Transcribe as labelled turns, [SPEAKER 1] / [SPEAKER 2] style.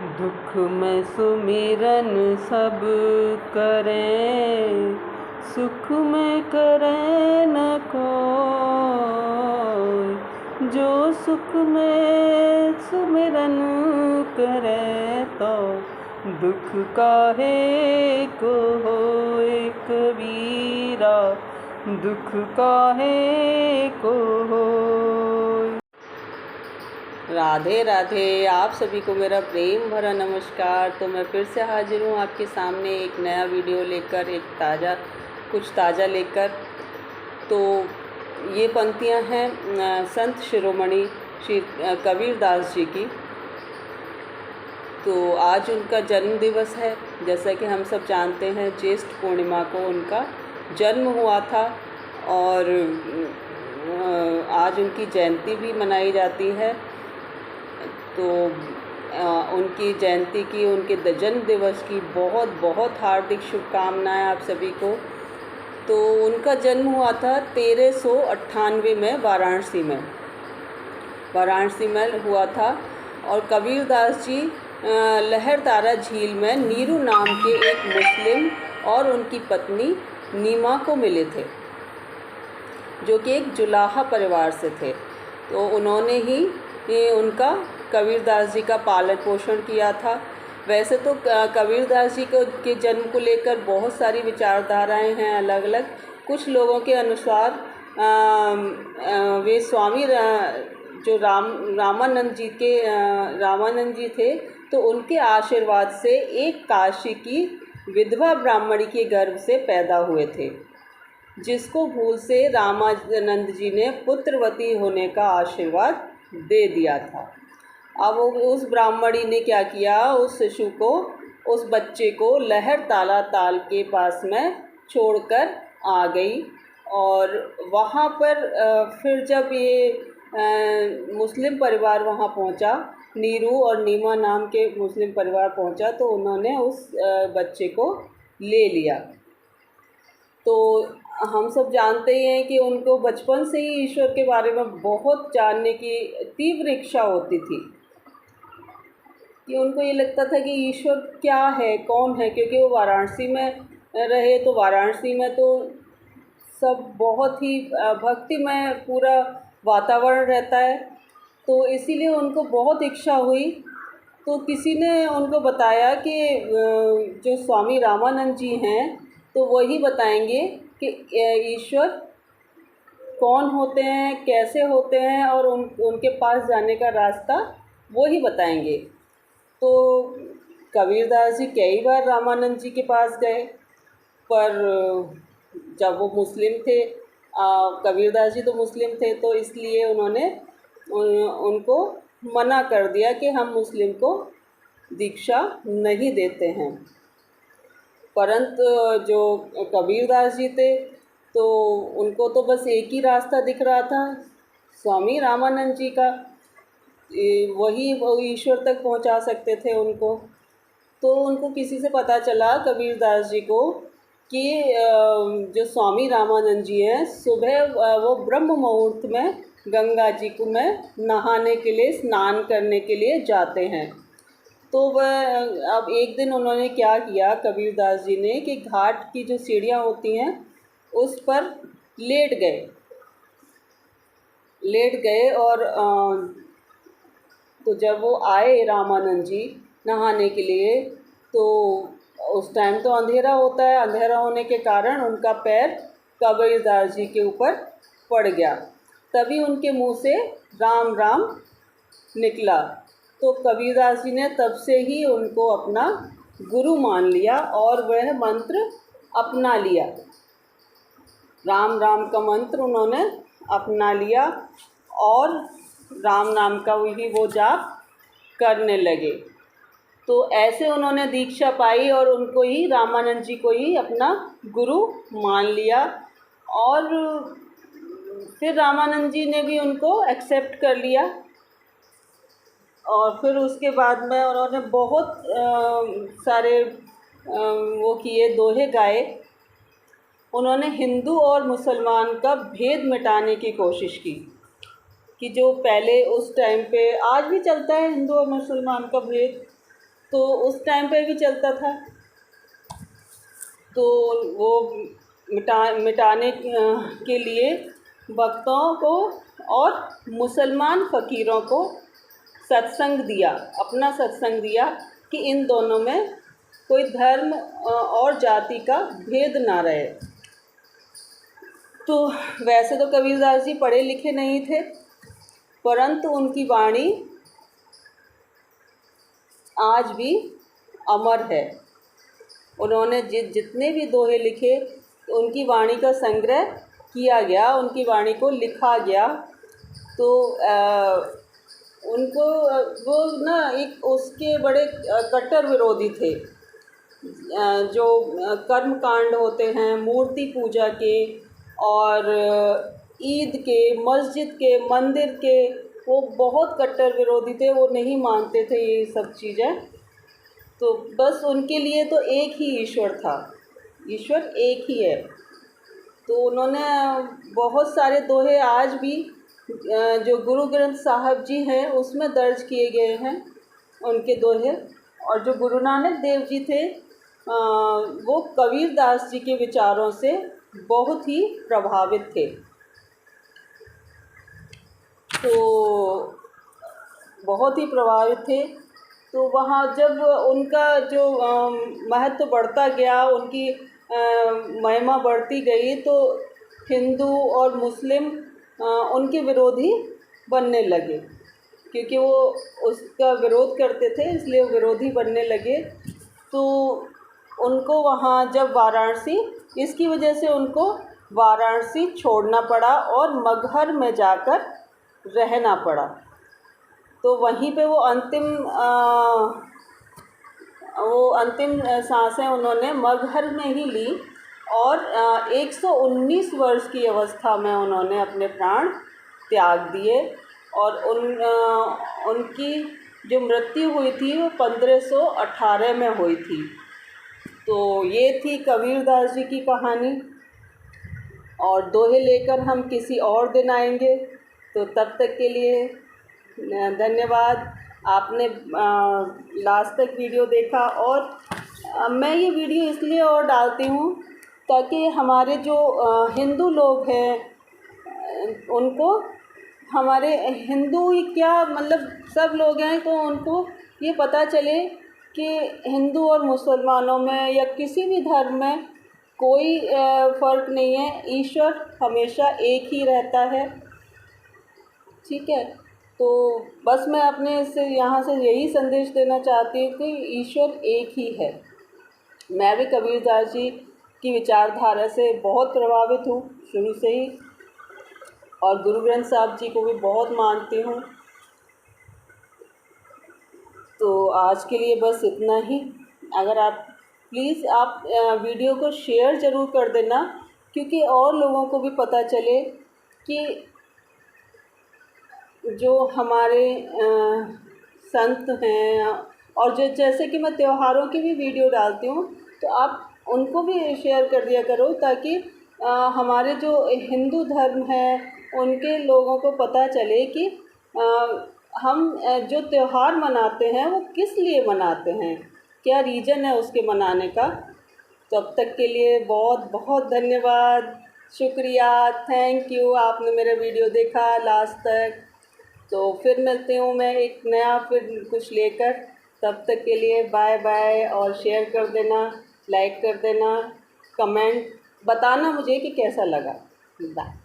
[SPEAKER 1] दुख में सुमिरन सब करें, सुख में करें न कोई। जो सुख में सुमिरन करे तो दुख काहे को होए कबीरा, दुख काहे को होए। राधे राधे। आप सभी को मेरा प्रेम भरा नमस्कार। तो मैं फिर से हाजिर हूँ आपके सामने एक नया वीडियो लेकर, कुछ ताज़ा लेकर। तो ये पंक्तियाँ हैं संत शिरोमणि श्री कबीरदास जी की। तो आज उनका जन्म दिवस है। जैसा कि हम सब जानते हैं, ज्येष्ठ पूर्णिमा को उनका जन्म हुआ था और आज उनकी जयंती भी मनाई जाती है। तो उनकी जयंती की, उनके जन्म दिवस की बहुत बहुत हार्दिक शुभकामनाएं आप सभी को। तो उनका जन्म हुआ था 1398 में वाराणसी में हुआ था। और कबीरदास जी लहरतारा झील में नीरू नाम के एक मुस्लिम और उनकी पत्नी नीमा को मिले थे, जो कि एक जुलाहा परिवार से थे। तो उन्होंने ही उनका कबीरदास जी का पालन पोषण किया था। वैसे तो कबीरदास जी के जन्म को लेकर बहुत सारी विचारधाराएं हैं अलग अलग। कुछ लोगों के अनुसार वे स्वामी जो रामानंद जी थे, तो उनके आशीर्वाद से एक काशी की विधवा ब्राह्मणी के गर्भ से पैदा हुए थे, जिसको भूल से रामानंद जी ने पुत्रवती होने का आशीर्वाद दे दिया था। अब उस ब्राह्मणी ने क्या किया, उस शिशु को, उस बच्चे को लहरतारा ताल के पास में छोड़कर आ गई। और वहाँ पर फिर जब ये मुस्लिम परिवार वहाँ पहुँचा, नीरू और नीमा नाम के मुस्लिम परिवार पहुँचा, तो उन्होंने उस बच्चे को ले लिया। तो हम सब जानते ही हैं कि उनको बचपन से ही ईश्वर के बारे में बहुत जानने की तीव्र इच्छा होती थी, कि उनको ये लगता था कि ईश्वर क्या है, कौन है। क्योंकि वो वाराणसी में रहे, तो वाराणसी में तो सब बहुत ही भक्तिमय पूरा वातावरण रहता है। तो इसीलिए उनको बहुत इच्छा हुई। तो किसी ने उनको बताया कि जो स्वामी रामानंद जी हैं, तो वही बताएंगे कि ईश्वर कौन होते हैं, कैसे होते हैं, और उनके पास जाने का रास्ता वो ही बताएंगे। तो कबीरदास जी कई बार रामानंद जी के पास गए, पर जब वो मुस्लिम थे, कबीरदास जी तो मुस्लिम थे, तो इसलिए उन्होंने उनको मना कर दिया कि हम मुस्लिम को दीक्षा नहीं देते हैं। परंतु जो कबीरदास जी थे, तो उनको तो बस एक ही रास्ता दिख रहा था, स्वामी रामानंद जी का। वही ईश्वर तक पहुंचा सकते थे उनको। तो उनको किसी से पता चला, कबीरदास जी को, कि जो स्वामी रामानंद जी हैं, सुबह वो ब्रह्म मुहूर्त में गंगा जी को में नहाने के लिए, स्नान करने के लिए जाते हैं। तो वह अब एक दिन उन्होंने क्या किया, कबीरदास जी ने, कि घाट की जो सीढ़ियाँ होती हैं उस पर लेट गए। और तो जब वो आए रामानंद जी नहाने के लिए, तो उस टाइम तो अंधेरा होता है। अंधेरा होने के कारण उनका पैर कबीरदास जी के ऊपर पड़ गया। तभी उनके मुंह से राम राम निकला। तो कबीरदास जी ने तब से ही उनको अपना गुरु मान लिया और वह मंत्र अपना लिया। राम राम का मंत्र उन्होंने अपना लिया और राम नाम का वही वो जाप करने लगे। तो ऐसे उन्होंने दीक्षा पाई और उनको ही, रामानंद जी को ही अपना गुरु मान लिया। और फिर रामानंद जी ने भी उनको एक्सेप्ट कर लिया। और फिर उसके बाद में उन्होंने बहुत सारे वो किए, दोहे गाए। उन्होंने हिंदू और मुसलमान का भेद मिटाने की कोशिश की, कि जो पहले उस टाइम पे, आज भी चलता है हिंदू और मुसलमान का भेद, तो उस टाइम पे भी चलता था। तो वो मिटाने के लिए भक्तों को और मुसलमान फ़कीरों को सत्संग दिया, अपना सत्संग दिया कि इन दोनों में कोई धर्म और जाति का भेद ना रहे। तो वैसे तो कबीरदास जी पढ़े लिखे नहीं थे, परंतु उनकी वाणी आज भी अमर है। उन्होंने जितने भी दोहे लिखे उनकी वाणी का संग्रह किया गया, उनकी वाणी को लिखा गया। तो उनको वो ना एक उसके बड़े कट्टर विरोधी थे। जो कर्म कांड होते हैं मूर्ति पूजा के और ईद के, मस्जिद के, मंदिर के, वो बहुत कट्टर विरोधी थे। वो नहीं मानते थे ये सब चीज़ें। तो बस उनके लिए तो एक ही ईश्वर था, ईश्वर एक ही है। तो उन्होंने बहुत सारे दोहे आज भी जो गुरु ग्रंथ साहब जी हैं उसमें दर्ज किए गए हैं उनके दोहे। और जो गुरु नानक देव जी थे वो कबीरदास जी के विचारों से बहुत ही प्रभावित थे। तो बहुत ही प्रभावित थे। तो वहाँ जब उनका जो महत्व बढ़ता गया, उनकी महिमा बढ़ती गई, तो हिंदू और मुस्लिम उनके विरोधी बनने लगे, क्योंकि वो उसका विरोध करते थे, इसलिए वो विरोधी बनने लगे। तो उनको वहाँ जब वाराणसी, इसकी वजह से उनको वाराणसी छोड़ना पड़ा और मगहर में जाकर रहना पड़ा। तो वहीं पे वो अंतिम सांसें उन्होंने मगहर में ही ली और 119 वर्ष की अवस्था में उन्होंने अपने प्राण त्याग दिए। और उनकी जो मृत्यु हुई थी वो 1518 में हुई थी। तो ये थी कबीरदास जी की कहानी। और दोहे लेकर हम किसी और दिन आएंगे। तो तब तक के लिए धन्यवाद। आपने लास्ट तक वीडियो देखा। और मैं ये वीडियो इसलिए और डालती हूँ ताकि हमारे जो हिंदू लोग हैं उनको, हमारे हिंदू ही क्या मतलब सब लोग हैं, तो उनको ये पता चले कि हिंदू और मुसलमानों में या किसी भी धर्म में कोई फ़र्क नहीं है, ईश्वर हमेशा एक ही रहता है। ठीक है। तो बस मैं अपने से यहाँ से यही संदेश देना चाहती हूँ कि ईश्वर एक ही है। मैं भी कबीरदास जी की विचारधारा से बहुत प्रभावित हूँ शुरू से ही, और गुरु ग्रंथ साहब जी को भी बहुत मानती हूँ। तो आज के लिए बस इतना ही। अगर आप प्लीज़ आप वीडियो को शेयर ज़रूर कर देना, क्योंकि और लोगों को भी पता चले कि जो हमारे संत हैं, और जो जैसे कि मैं त्योहारों की भी वीडियो डालती हूँ, तो आप उनको भी शेयर कर दिया करो, ताकि हमारे जो हिंदू धर्म है उनके लोगों को पता चले कि हम जो त्यौहार मनाते हैं वो किस लिए मनाते हैं, क्या रीज़न है उसके मनाने का। तब तक के लिए बहुत बहुत धन्यवाद, शुक्रिया, थैंक यू। आपने मेरा वीडियो देखा लास्ट तक। तो फिर मिलती हूँ मैं एक नया फिर कुछ लेकर। तब तक के लिए बाय बाय। और शेयर कर देना, लाइक कर देना, कमेंट बताना मुझे कि कैसा लगा। बाय।